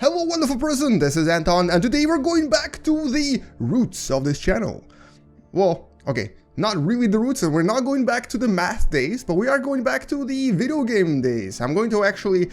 Hello wonderful person, this is Anton, and today we're going back to the roots of this channel. Well, okay, not really the roots, and we're not going back to the math days, but we are going back to the video game days. I'm going to actually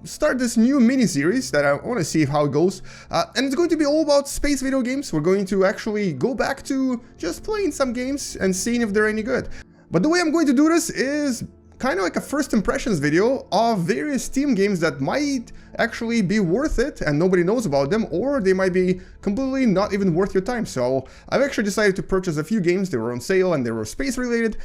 start this new mini-series that I want to see how it goes, and it's going to be all about space video games. We're going to actually go back to just playing some games and seeing if they're any good. But the way I'm going to do this is kind of like a first impressions video of various Steam games that might actually be worth it and nobody knows about them, or they might be completely not even worth your time. So I've actually decided to purchase a few games. They were on sale and they were space related,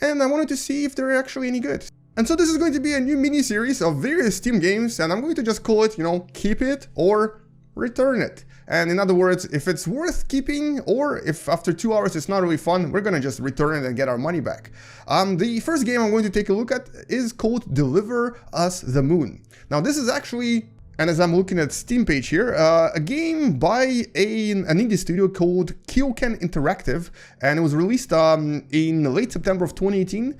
and I wanted to see if they're actually any good. And so this is going to be a new mini-series of various Steam games, and I'm going to just call it, you know, keep it or return it. And in other words, if it's worth keeping, or if after 2 hours it's not really fun, we're gonna just return it and get our money back. The first game I'm going to take a look at is called Deliver Us the Moon. Now this is actually, and as I'm looking at Steam page here, a game by an indie studio called Kyoken Interactive, and it was released in late September of 2018.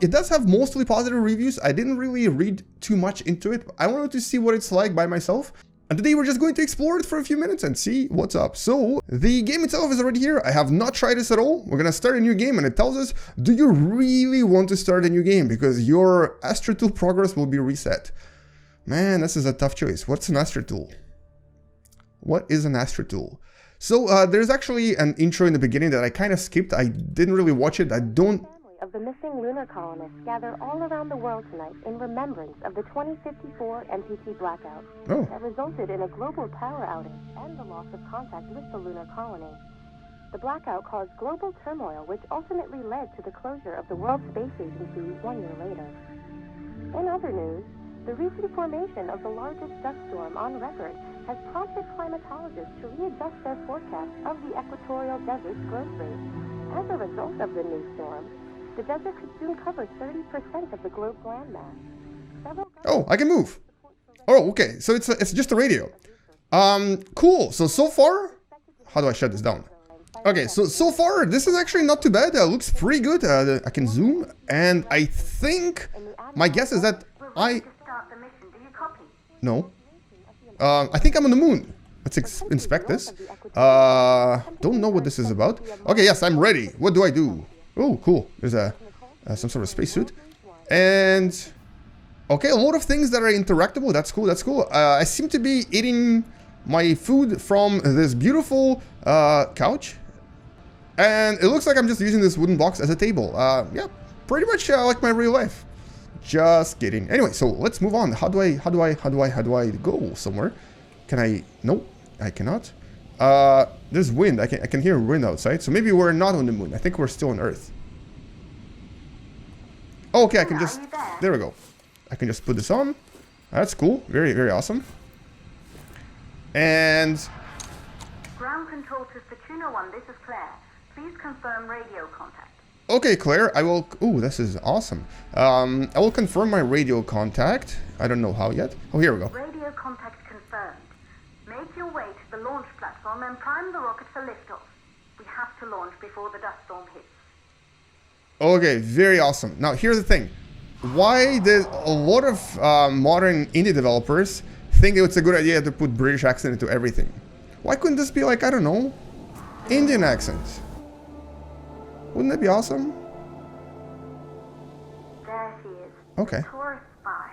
It does have mostly positive reviews. I didn't really read too much into it. I wanted to see what it's like by myself. And today we're just going to explore it for a few minutes and see what's up. So the game itself is already here. I have not tried this at all. We're gonna start a new game and it tells us, do you really want to start a new game? Because your Astro Tool progress will be reset. Man, this is a tough choice. What's an Astro Tool? What is an Astro Tool? So there's actually an intro in the beginning that I kind of skipped. I didn't really watch it. I don't... Of the missing lunar colonists gather all around the world tonight in remembrance of the 2054 MPT blackout that resulted in a global power outage and the loss of contact with the lunar colony. The blackout caused global turmoil, which ultimately led to the closure of the World Space Agency 1 year later. In other news, the recent formation of the largest dust storm on record has prompted climatologists to readjust their forecast of the equatorial desert's growth rate. As a result of the new storm, the desert could soon cover 30% of the globe's landmass. Oh, I can move. Oh, okay. So it's just a radio. Cool. So far, how do I shut this down? Okay, so far this is actually not too bad. Looks pretty good. I can zoom, and I think my guess is that no. I think I'm on the moon. Let's inspect this. Don't know what this is about. Okay, yes, I'm ready. What do I do? Oh, cool. There's some sort of spacesuit. And... okay, a lot of things that are interactable. That's cool, that's cool. I seem to be eating my food from this beautiful couch. And it looks like I'm just using this wooden box as a table. Yeah, pretty much like my real life. Just kidding. Anyway, so let's move on. How do I go somewhere? Can I... nope, I cannot. There's wind. I can hear wind outside. So maybe we're not on the moon. I think we're still on Earth. Oh, okay, I can just... there we go. I can just put this on. That's cool. Very, very awesome. And... ground control to Fortuna 1. This is Claire. Please confirm radio contact. okay, Claire, I will... ooh, this is awesome. I will confirm my radio contact. I don't know how yet. Oh, here we go. Radio contact confirmed. Make your way to the launch platform and prime the rocket for liftoff. We have to launch before the dust storm hits. Okay, very awesome. Now, here's the thing. Why did a lot of modern indie developers think it's a good idea to put British accent into everything? Why couldn't this be like, I don't know, Indian accent? Wouldn't that be awesome? There she is. Okay. Tourist spy.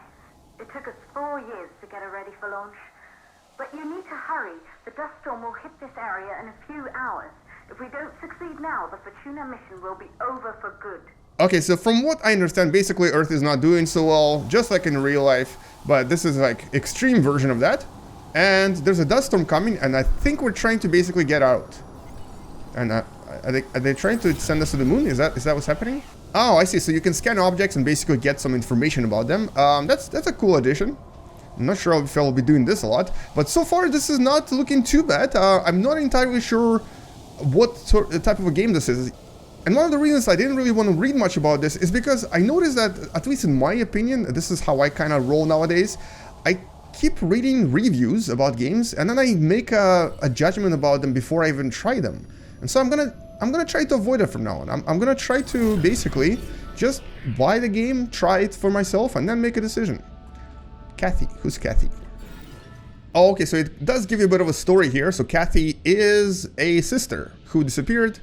It took us 4 years to get her ready for launch. But you need to hurry. The dust storm will hit this area in a few hours. If we don't succeed now, the Fortuna mission will be over for good. Okay, so from what I understand, basically Earth is not doing so well, just like in real life, but this is like extreme version of that. And there's a dust storm coming, and I think we're trying to basically get out. And are they trying to send us to the moon? Is that what's happening? Oh, I see. So you can scan objects and basically get some information about them. That's a cool addition. I'm not sure if I'll be doing this a lot, but so far this is not looking too bad. I'm not entirely sure what type of a game this is. And one of the reasons I didn't really want to read much about this is because I noticed that, at least in my opinion, this is how I kind of roll nowadays. I keep reading reviews about games and then I make a judgment about them before I even try them. And so I'm gonna try to avoid it from now on. I'm gonna try to basically just buy the game, try it for myself, and then make a decision. Kathy. Who's Kathy? Oh, okay, so it does give you a bit of a story here. So Kathy is a sister who disappeared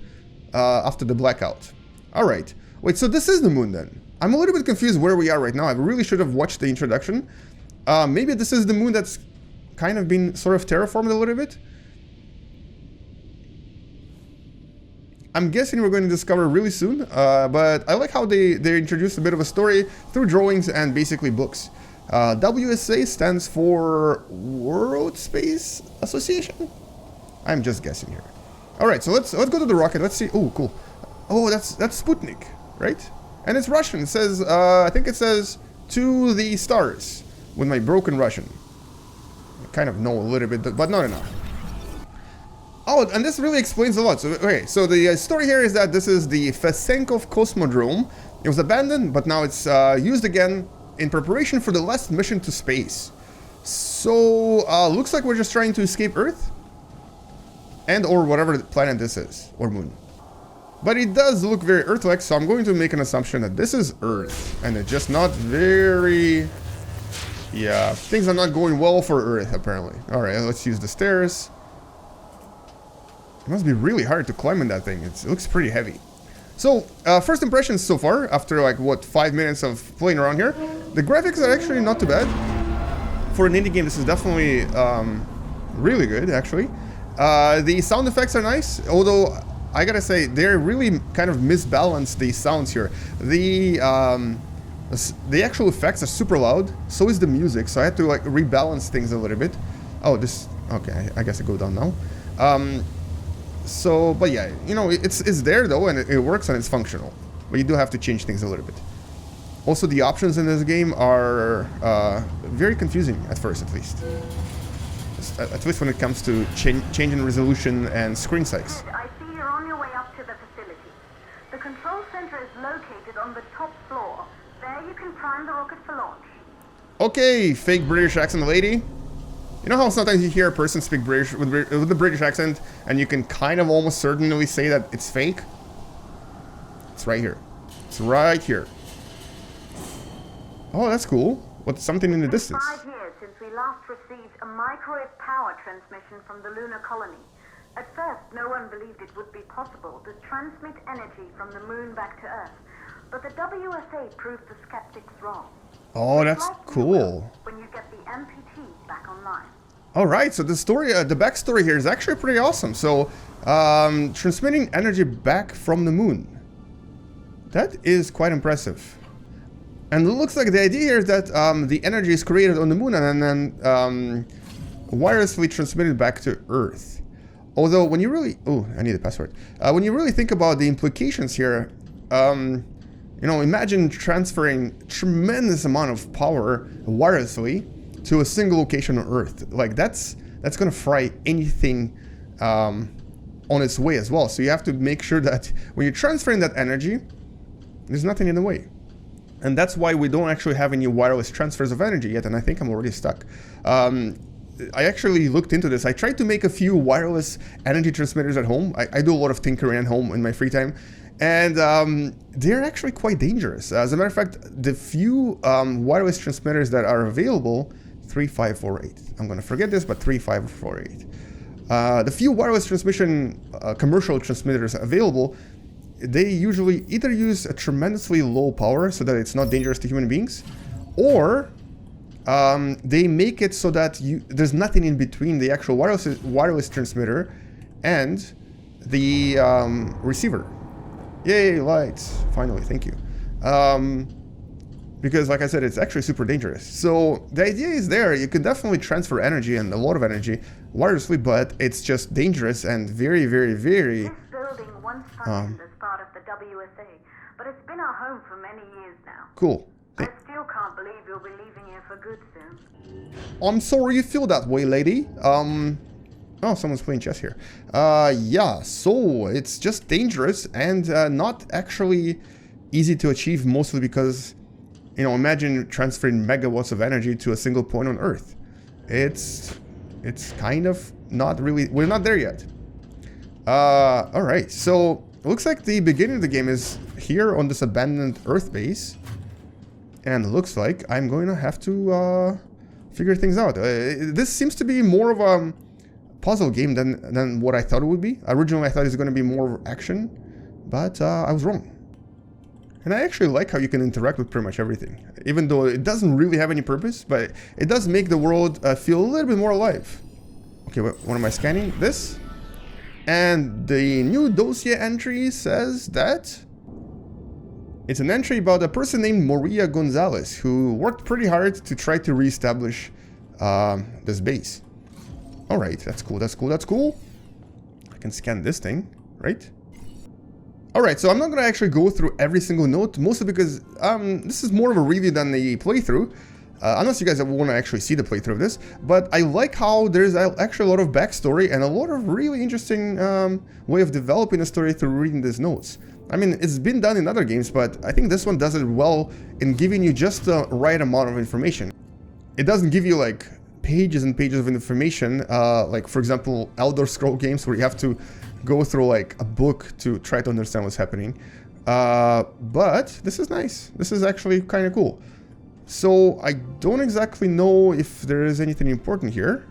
after the blackout. All right. Wait, so this is the moon then? I'm a little bit confused where we are right now. I really should have watched the introduction. Maybe this is the moon that's kind of been sort of terraformed a little bit. I'm guessing we're going to discover really soon, but I like how they introduced a bit of a story through drawings and basically books. WSA stands for World Space Association? I'm just guessing here. Alright, so let's go to the rocket. Let's see. Oh, cool. Oh, that's Sputnik, right? And it's Russian. It says, I think it says, to the stars, with my broken Russian. I kind of know a little bit, but not enough. Oh, and this really explains a lot. So, okay, so the story here is that this is the Fesenkov Cosmodrome. It was abandoned, but now it's used again in preparation for the last mission to space. So, looks like we're just trying to escape Earth. And or whatever planet this is, or moon. But it does look very Earth-like, so I'm going to make an assumption that this is Earth. And it's just not very... Yeah, things are not going well for Earth, apparently. Alright, let's use the stairs. It must be really hard to climb in that thing. It looks pretty heavy. So, first impressions so far, after like, what, 5 minutes of playing around here. The graphics are actually not too bad. For an indie game, this is definitely really good, actually. The sound effects are nice, although I gotta say, they're really kind of misbalanced the sounds here. The actual effects are super loud, so is the music, so I had to like rebalance things a little bit. Oh, this... Okay, I guess I go down now. So, but yeah, you know, it's there though, and it works and it's functional. But you do have to change things a little bit. Also, the options in this game are very confusing at first, at least. At least when it comes to changing resolution and screen size. I see you're on your way up to the facility. The control center is located on the top floor. There you can prime the rocket for launch. Okay, fake British accent lady. You know how sometimes you hear a person speak British with the British accent, and you can kind of almost certainly say that it's fake? It's right here. It's right here. Oh, that's cool. What's something in the distance? 5 years since we last received a microwave power transmission from the lunar colony. At first, no one believed it would be possible to transmit energy from the moon back to Earth. But the WSA proved the skeptics wrong. Oh, that's cool. When you get the MPT back online. All right, so the story, the backstory here is actually pretty awesome. So, transmitting energy back from the moon. That is quite impressive. And it looks like the idea here is that the energy is created on the moon and then wirelessly transmitted back to Earth. Although, when you really... Oh, I need a password. When you really think about the implications here, you know, imagine transferring tremendous amount of power wirelessly to a single location on Earth. Like, that's gonna fry anything on its way as well. So you have to make sure that when you're transferring that energy, there's nothing in the way. And that's why we don't actually have any wireless transfers of energy yet, and I think I'm already stuck. I actually looked into this. I tried to make a few wireless energy transmitters at home. I do a lot of tinkering at home in my free time. And they're actually quite dangerous. As a matter of fact, the few wireless transmitters that are available, 3548. I'm going to forget this, but 3548. The few wireless transmission commercial transmitters available, they usually either use a tremendously low power so that it's not dangerous to human beings, or they make it so that there's nothing in between the actual wireless transmitter and the receiver. Yay, lights. Finally, thank you. Because, like I said, it's actually super dangerous. So, the idea is there. You can definitely transfer energy, and a lot of energy, wirelessly, but it's just dangerous and very, very, very... This building once functioned as part of the WSA, but it's been our home for many years now. Cool. I still can't believe you'll be leaving here for good soon. I'm sorry you feel that way, lady. Oh, someone's playing chess here. Yeah, so it's just dangerous and not actually easy to achieve, mostly because, you know, imagine transferring megawatts of energy to a single point on Earth. It's kind of not really, we're not there yet. Alright, so it looks like the beginning of the game is here on this abandoned Earth base. And it looks like I'm going to have to figure things out. This seems to be more of a puzzle game than what I thought it would be. Originally, I thought it was going to be more action, but I was wrong. And I actually like how you can interact with pretty much everything, even though it doesn't really have any purpose, but it does make the world feel a little bit more alive. Okay, what am I scanning? This? And the new dossier entry says that it's an entry about a person named Maria Gonzalez who worked pretty hard to try to reestablish this base. Alright, that's cool, that's cool, that's cool. I can scan this thing, right? Alright, so I'm not going to actually go through every single note, mostly because this is more of a review than the playthrough. Unless you guys want to actually see the playthrough of this. But I like how there's actually a lot of backstory and a lot of really interesting way of developing a story through reading these notes. I mean, it's been done in other games, but I think this one does it well in giving you just the right amount of information. It doesn't give you like pages and pages of information, like for example, Elder Scrolls games where you have to go through like a book to try to understand what's happening. But this is nice. This is actually kind of cool. So I don't exactly know if there is anything important here.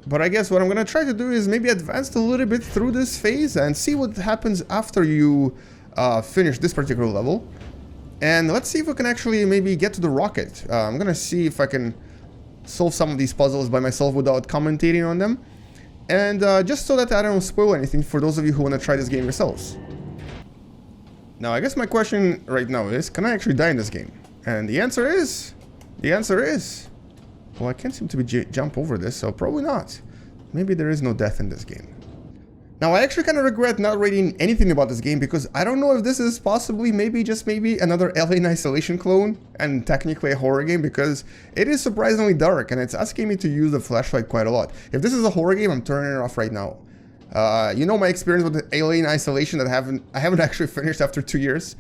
But I guess what I'm going to try to do is maybe advance a little bit through this phase and see what happens after you finish this particular level. And let's see if we can actually maybe get to the rocket. I'm going to see if I can solve some of these puzzles by myself without commentating on them. And just so that I don't spoil anything for those of you who want to try this game yourselves. Now, I guess my question right now is, can I actually die in this game? And the answer is... Well, I can't seem to jump over this, so probably not. Maybe there is no death in this game. Now, I actually kind of regret not reading anything about this game because I don't know if this is possibly, just maybe, another Alien Isolation clone and technically a horror game because it is surprisingly dark and it's asking me to use the flashlight quite a lot. If this is a horror game, I'm turning it off right now. You know my experience with the Alien Isolation that I haven't actually finished after 2 years.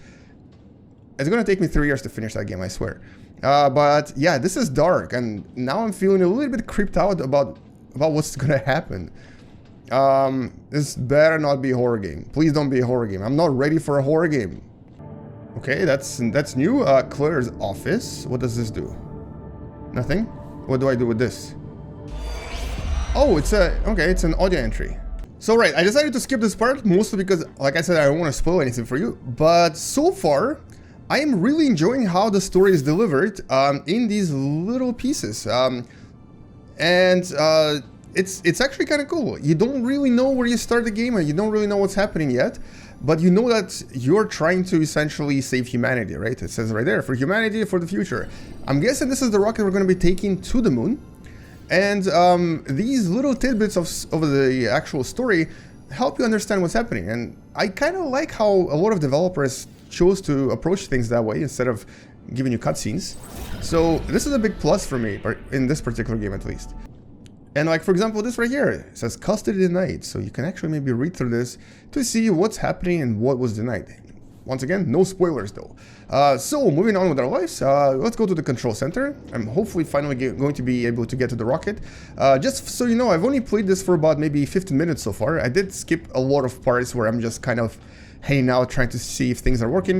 It's gonna take me 3 years to finish that game, I swear. But yeah, this is dark and now I'm feeling a little bit creeped out about what's gonna happen. This better not be a horror game. Please don't be a horror game. I'm not ready for a horror game. Okay, that's new. Claire's office. What does this do? Nothing? What do I do with this? Oh, it's an audio entry. So right, I decided to skip this part mostly because, like I said, I don't want to spoil anything for you. But so far, I am really enjoying how the story is delivered in these little pieces. It's actually kind of cool. You don't really know where you start the game and you don't really know what's happening yet, but you know that you're trying to essentially save humanity, right? It says right there, for humanity, for the future. I'm guessing this is the rocket we're going to be taking to the moon. And these little tidbits of the actual story help you understand what's happening. And I kind of like how a lot of developers chose to approach things that way instead of giving you cutscenes. So this is a big plus for me, in this particular game at least. And like, for example, this right here, it says custody denied. So you can actually maybe read through this to see what's happening and what was denied. Once again, no spoilers though. So moving on with our lives, let's go to the control center. I'm hopefully finally going to be able to get to the rocket. Just so you know, I've only played this for about maybe 15 minutes so far. I did skip a lot of parts where I'm just kind of hanging out trying to see if things are working.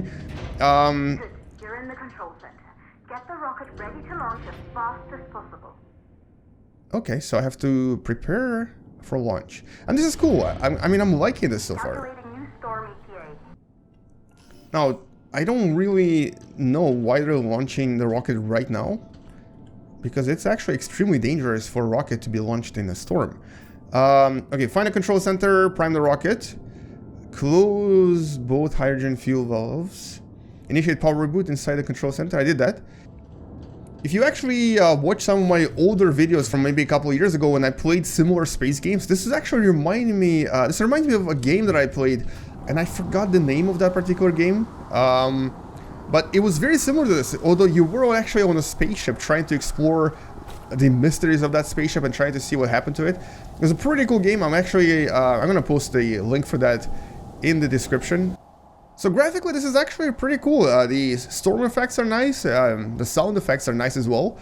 You're in the control center. Get the rocket ready to launch as fast as possible. Okay, so I have to prepare for launch. And this is cool. I mean, I'm liking this so far. New storm ETA. Now, I don't really know why they're launching the rocket right now, because it's actually extremely dangerous for a rocket to be launched in a storm. Okay, find a control center, prime the rocket, close both hydrogen fuel valves, initiate power reboot inside the control center. I did that. If you actually watch some of my older videos from maybe a couple of years ago when I played similar space games, this is actually reminding me, this reminds me of a game that I played, and I forgot the name of that particular game. But it was very similar to this, although you were actually on a spaceship trying to explore the mysteries of that spaceship and trying to see what happened to it. It was a pretty cool game. I'm actually, I'm gonna post the link for that in the description. So graphically, this is actually pretty cool. The storm effects are nice, the sound effects are nice as well.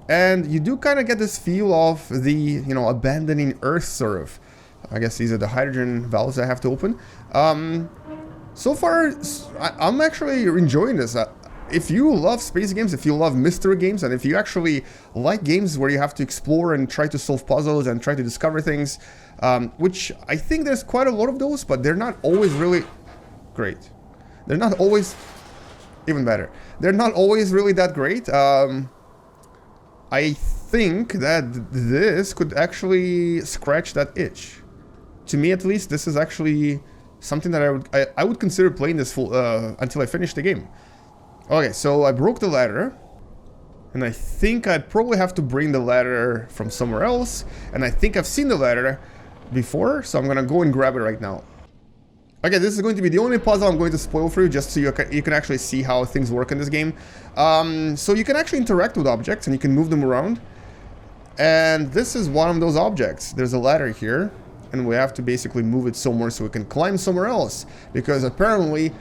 And you do kind of get this feel of the, you know, abandoning Earth sort of. I guess these are the hydrogen valves I have to open. So far, I'm actually enjoying this. if you love space games, if you love mystery games, and if you actually like games where you have to explore and try to solve puzzles and try to discover things, which I think there's quite a lot of those, but they're not always really great. They're not always, even better, they're not always really that great. I think that this could actually scratch that itch. To me, at least, this is actually something that I would consider playing this full until I finish the game. Okay, so I broke the ladder, and I think I'd probably have to bring the ladder from somewhere else, and I think I've seen the ladder before, so I'm gonna go and grab it right now. Okay, this is going to be the only puzzle I'm going to spoil for you, just so you can actually see how things work in this game. So you can actually interact with objects, and you can move them around. And this is one of those objects. There's a ladder here, and we have to basically move it somewhere so we can climb somewhere else. Because apparently,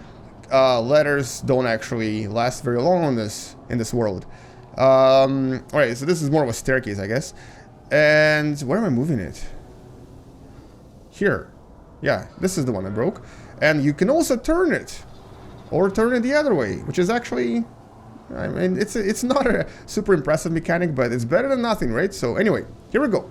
ladders don't actually last very long in this world. Alright, so this is more of a staircase, I guess. And where am I moving it? Here. Yeah, this is the one I broke. And you can also turn it. Or turn it the other way, which is actually... I mean, it's not a super impressive mechanic, but it's better than nothing, right? So anyway, here we go.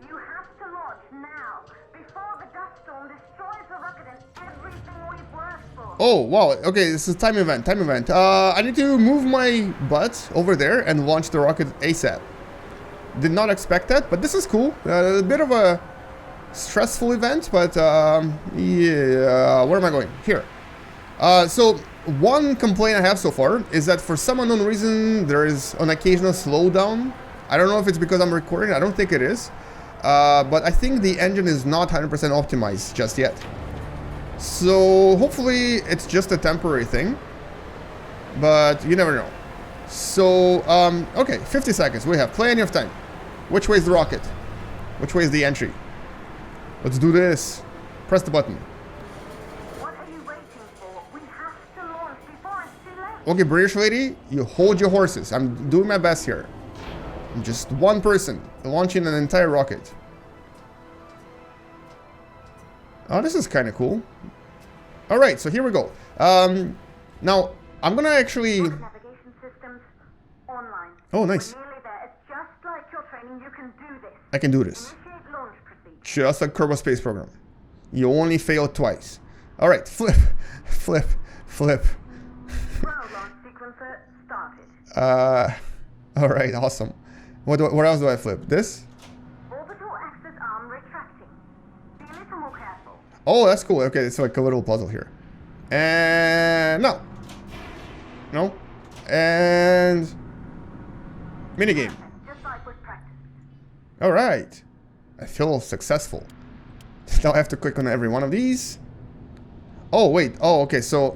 You have to launch now, before the dust storm destroys the rocket and everything we've worked for. Oh, wow. Okay, this is a time event. I need to move my butt over there and launch the rocket ASAP. Did not expect that, but this is cool. A bit of a stressful event, but yeah, where am I going? Here. So one complaint I have so far is that for some unknown reason there is an occasional slowdown. I don't know if it's because I'm recording, I don't think it is. But I think the engine is not 100% optimized just yet. So hopefully it's just a temporary thing, but you never know. So, okay, 50 seconds, we have plenty of time. Which way is the rocket? Which way is the entry? Let's do this. Press the button. What are you waiting for? We have to launch before it's too late. Okay, British lady, you hold your horses. I'm doing my best here. I'm just one person launching an entire rocket. Oh, this is kind of cool. All right, so here we go. Now, I'm gonna actually... Navigation systems online. Oh, nice. We're nearly there. It's just like your training. You can do this. I can do this. Initiate launch procedure. Just like Kerbal Space Program. You only failed twice. All right, flip, flip, flip. Ground launch sequencer started. All right, awesome. What else do I flip? This? Orbital axis arm retracting. Be a little more careful. Oh, that's cool. Okay, it's like a little puzzle here. And no. No. And minigame. Just like with practice. All right. I feel successful. Now I have to click on every one of these. Oh, wait. Oh, okay. So,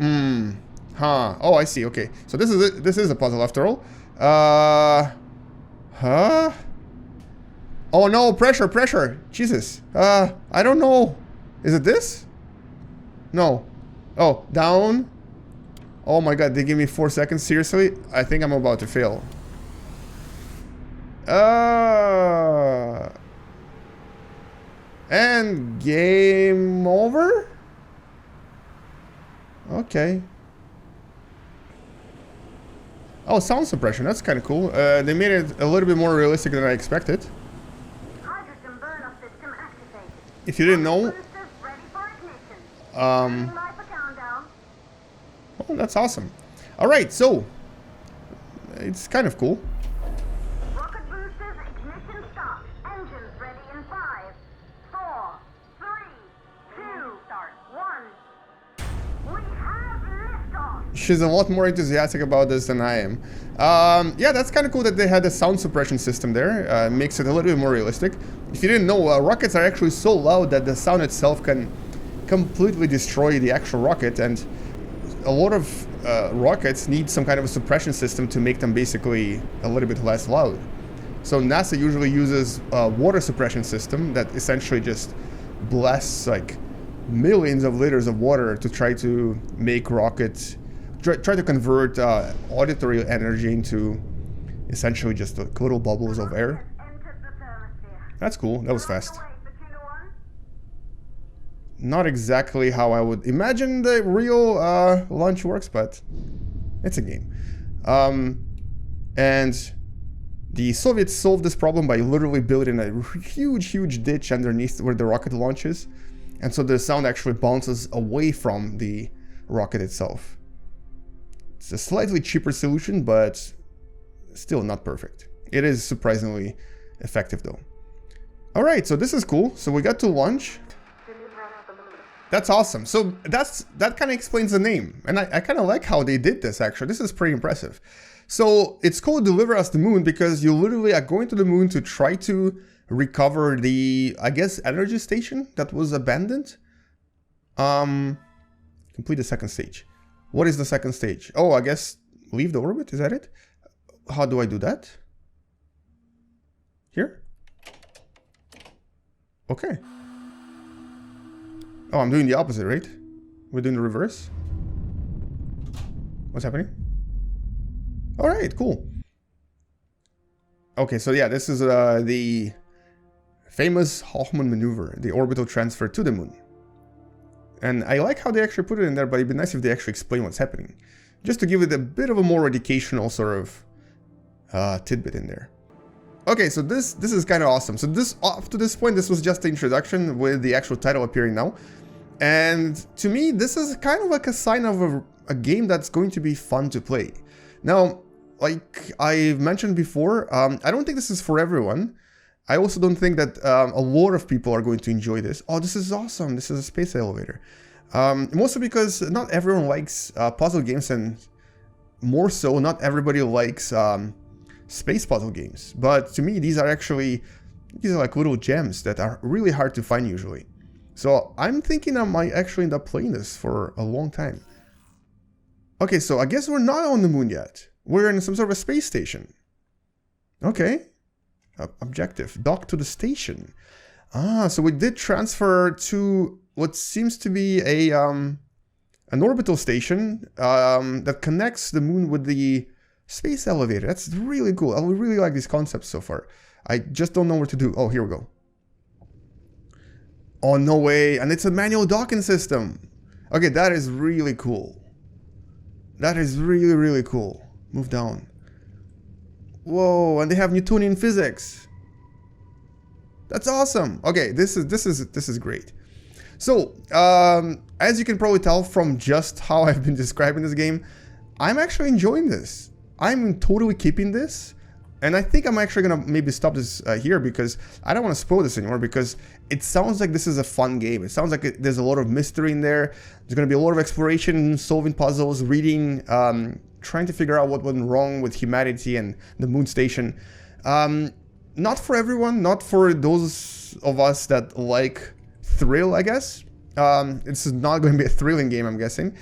huh. Oh, I see. Okay. So this is a puzzle after all. Huh? Oh no, pressure. Jesus. I don't know. Is it this? No. Oh, down. Oh my god, they give me 4 seconds. Seriously? I think I'm about to fail. And game over? Okay. Oh, sound suppression. That's kind of cool. They made it a little bit more realistic than I expected. Hydrogen burner system activated. If you didn't know, Boosters ready for ignition. Light for countdown. oh, that's awesome. All right, so it's kind of cool. Rocket boosters ignition start. Engines ready in 5, 4, 3, 2, start 1. We have liftoff. She's a lot more enthusiastic about this than I am. Yeah, that's kind of cool that they had a sound suppression system there. Makes it a little bit more realistic. If you didn't know, rockets are actually so loud that the sound itself can completely destroy the actual rocket, and a lot of rockets need some kind of a suppression system to make them basically a little bit less loud. So NASA usually uses a water suppression system that essentially just blasts like millions of liters of water to try to make rockets, try to convert auditory energy into essentially just like little bubbles of air. That's cool. That was fast. Not exactly how I would imagine the real launch works, but it's a game. And the Soviets solved this problem by literally building a huge ditch underneath where the rocket launches. And so the sound actually bounces away from the rocket itself. It's a slightly cheaper solution, but still not perfect. It is surprisingly effective though. All right, so this is cool. So we got to launch. That's awesome. So that kind of explains the name. And I kind of like how they did this actually. This is pretty impressive. So it's called Deliver Us the Moon because you literally are going to the moon to try to recover the, I guess, energy station that was abandoned. Complete the second stage. What is the second stage? Oh, I guess leave the orbit, is that it? How do I do that? Here? Okay. Oh, I'm doing the opposite, right? We're doing the reverse. What's happening? All right, cool. Okay, so yeah, this is the famous Hoffman maneuver, the orbital transfer to the moon. And I like how they actually put it in there, but it'd be nice if they actually explain what's happening. Just to give it a bit of a more educational sort of tidbit in there. Okay, so this is kind of awesome. So this, up to this point, this was just the introduction with the actual title appearing now. And to me, this is kind of like a sign of a game that's going to be fun to play. Now, like I've mentioned before, I don't think this is for everyone. I also don't think that a lot of people are going to enjoy this. Oh, this is awesome. This is a space elevator. Mostly because not everyone likes puzzle games, and more so, not everybody likes space puzzle games. But to me, these are like little gems that are really hard to find usually. So I'm thinking I might actually end up playing this for a long time. Okay, so I guess we're not on the moon yet. We're in some sort of a space station. Okay. Objective. Dock to the station. Ah, so we did transfer to what seems to be an orbital station that connects the moon with the space elevator. That's really cool. I really like these concepts so far. I just don't know what to do. Oh, here we go. Oh, no way. And it's a manual docking system. Okay, that is really cool. That is really cool. Move down. Whoa, and they have Newtonian physics. That's awesome. Okay, this is great. So, as you can probably tell from just how I've been describing this game, I'm actually enjoying this. I'm totally keeping this. And I think I'm actually gonna maybe stop this here because I don't want to spoil this anymore, because it sounds like this is a fun game. It sounds like there's a lot of mystery in there. There's gonna be a lot of exploration, solving puzzles, reading, trying to figure out what went wrong with humanity and the moon station. Not for everyone, not for those of us that like thrill, I guess. This is not going to be a thrilling game, I'm guessing.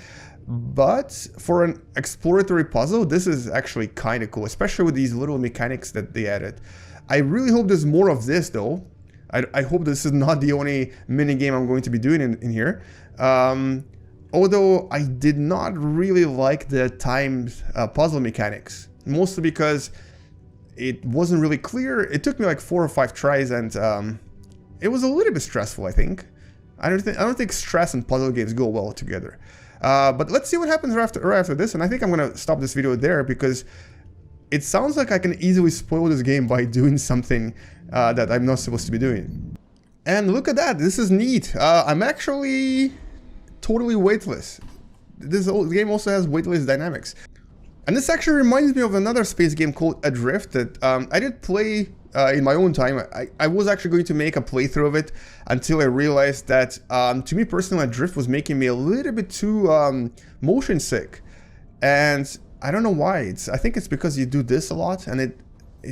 But for an exploratory puzzle, this is actually kind of cool, especially with these little mechanics that they added. I really hope there's more of this, though. I hope this is not the only mini game I'm going to be doing in here. Although I did not really like the timed puzzle mechanics, mostly because it wasn't really clear. It took me like 4 or 5 tries, and it was a little bit stressful, I think. I don't think stress and puzzle games go well together. But let's see what happens right after this, and I think I'm gonna stop this video there because it sounds like I can easily spoil this game by doing something that I'm not supposed to be doing. And look at that, this is neat. I'm actually totally weightless. This game also has weightless dynamics. And this actually reminds me of another space game called Adrift that I did play in my own time. I was actually going to make a playthrough of it until I realized that, to me personally, Adrift was making me a little bit too motion sick. And I don't know why. I think it's because you do this a lot, and it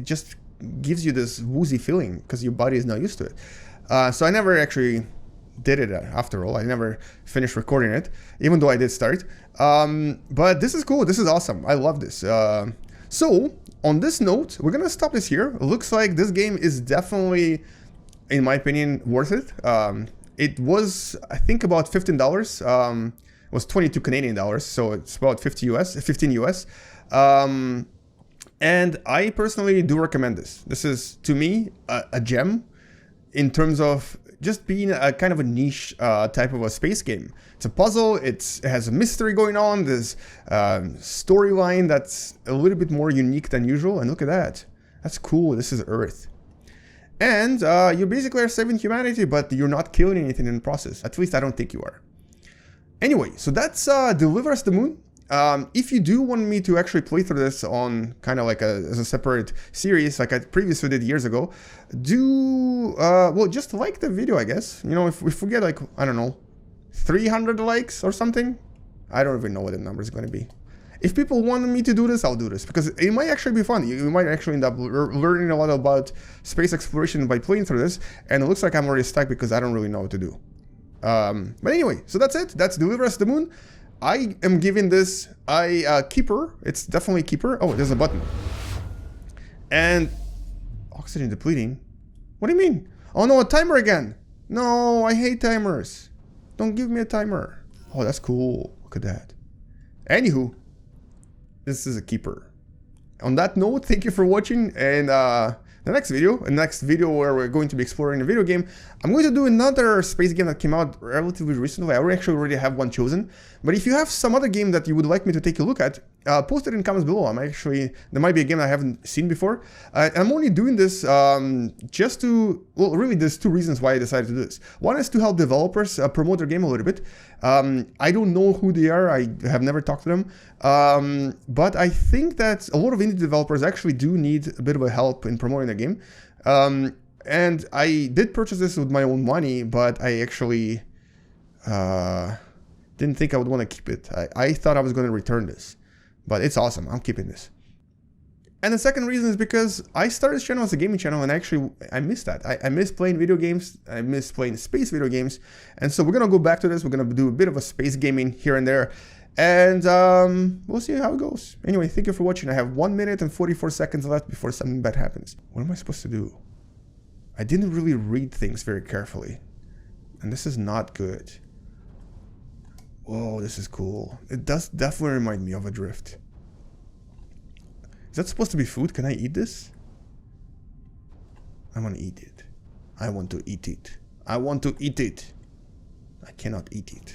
just gives you this woozy feeling because your body is not used to it. So I never actually did it after all. I never finished recording it, even though I did start. But this is cool. This is awesome. I love this. So on this note, we're gonna stop this here. It looks like this game is definitely, in my opinion, worth it. It was, I think, about $15. It was 22 Canadian dollars, so it's about 15 US. And I personally do recommend this. This is, to me, a gem. in terms of just being a kind of a niche type of a space game. It's a puzzle, it has a mystery going on, there's storyline that's a little bit more unique than usual, and look at that. That's cool, this is Earth. And you basically are saving humanity, but you're not killing anything in the process. At least I don't think you are. Anyway, so that's Deliver Us the Moon. If you do want me to actually play through this on kind of like as a separate series, like I previously did years ago, do, well, just like the video, I guess. You know, if we get like, I don't know, 300 likes or something, I don't even know what the number is going to be. If people want me to do this, I'll do this, because it might actually be fun. You might actually end up learning a lot about space exploration by playing through this, and it looks like I'm already stuck because I don't really know what to do. But anyway, so that's it. That's Deliver Us the Moon. I am giving this a keeper. It's definitely a keeper. Oh, there's a button. And oxygen depleting. What do you mean? Oh no, a timer again. No, I hate timers. Don't give me a timer. Oh, that's cool. Look at that. Anywho, this is a keeper. On that note, thank you for watching, and the next video where we're going to be exploring a video game, I'm going to do another space game that came out relatively recently. I actually already have one chosen, but if you have some other game that you would like me to take a look at, post it in comments below. There might be a game I haven't seen before. I'm only doing this just to, well, really there's two reasons why I decided to do this. One is to help developers promote their game a little bit. I don't know who they are, I have never talked to them, but I think that a lot of indie developers actually do need a bit of a help in promoting their game. And I did purchase this with my own money, but I actually didn't think I would want to keep it. I thought I was going to return this, but it's awesome. I'm keeping this. And the second reason is because I started this channel as a gaming channel, and actually I miss that. I miss playing video games. I miss playing space video games. And so we're going to go back to this. We're going to do a bit of a space gaming here and there. And we'll see how it goes. Anyway, thank you for watching. I have 1 minute and 44 seconds left before something bad happens. What am I supposed to do? I didn't really read things very carefully. And this is not good. Whoa, this is cool. It does definitely remind me of Adrift. Is that supposed to be food? Can I eat this? I want to eat it. I want to eat it. I want to eat it. I cannot eat it.